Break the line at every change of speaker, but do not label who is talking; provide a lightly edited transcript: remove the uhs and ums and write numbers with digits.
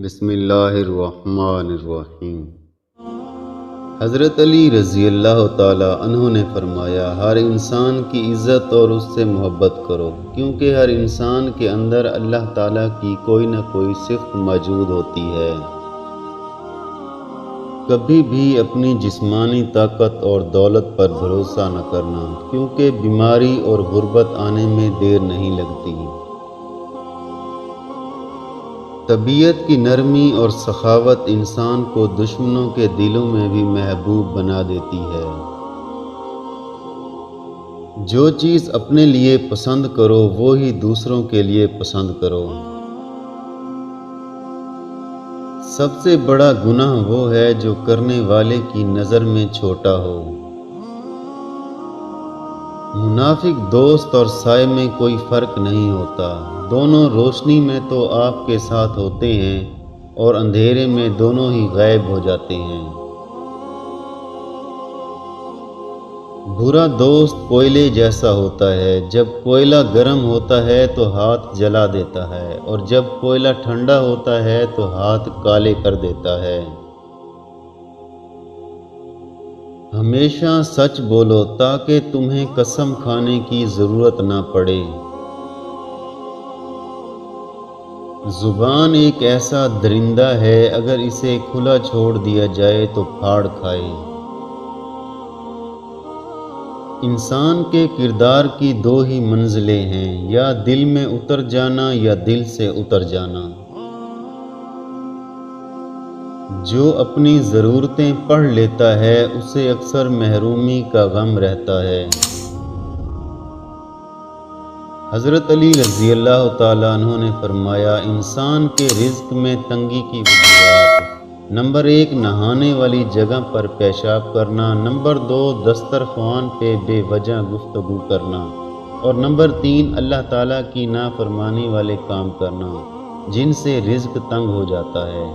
بسم اللہ الرحمن الرحیم۔ حضرت علی رضی اللہ تعالی عنہ نے فرمایا، ہر انسان کی عزت اور اس سے محبت کرو، کیونکہ ہر انسان کے اندر اللہ تعالیٰ کی کوئی نہ کوئی صفت موجود ہوتی ہے۔ کبھی بھی اپنی جسمانی طاقت اور دولت پر بھروسہ نہ کرنا، کیونکہ بیماری اور غربت آنے میں دیر نہیں لگتی۔ طبیعت کی نرمی اور سخاوت انسان کو دشمنوں کے دلوں میں بھی محبوب بنا دیتی ہے۔ جو چیز اپنے لیے پسند کرو وہی دوسروں کے لیے پسند کرو۔ سب سے بڑا گناہ وہ ہے جو کرنے والے کی نظر میں چھوٹا ہو۔ منافق دوست اور سائے میں کوئی فرق نہیں ہوتا، دونوں روشنی میں تو آپ کے ساتھ ہوتے ہیں اور اندھیرے میں دونوں ہی غائب ہو جاتے ہیں۔ برا دوست کوئلے جیسا ہوتا ہے، جب کوئلہ گرم ہوتا ہے تو ہاتھ جلا دیتا ہے، اور جب کوئلہ ٹھنڈا ہوتا ہے تو ہاتھ کالے کر دیتا ہے۔ ہمیشہ سچ بولو تاکہ تمہیں قسم کھانے کی ضرورت نہ پڑے۔ زبان ایک ایسا درندہ ہے، اگر اسے کھلا چھوڑ دیا جائے تو پھاڑ کھائے۔ انسان کے کردار کی دو ہی منزلیں ہیں، یا دل میں اتر جانا یا دل سے اتر جانا۔ جو اپنی ضرورتیں پڑھ لیتا ہے اسے اکثر محرومی کا غم رہتا ہے۔ حضرت علی رضی اللہ تعالیٰ عنہ نے فرمایا، انسان کے رزق میں تنگی کی وجوہات: نمبر 1، نہانے والی جگہ پر پیشاب کرنا، نمبر 2، دسترخوان پہ بے وجہ گفتگو کرنا، اور نمبر 3، اللہ تعالیٰ کی نافرمانی والے کام کرنا، جن سے رزق تنگ ہو جاتا ہے۔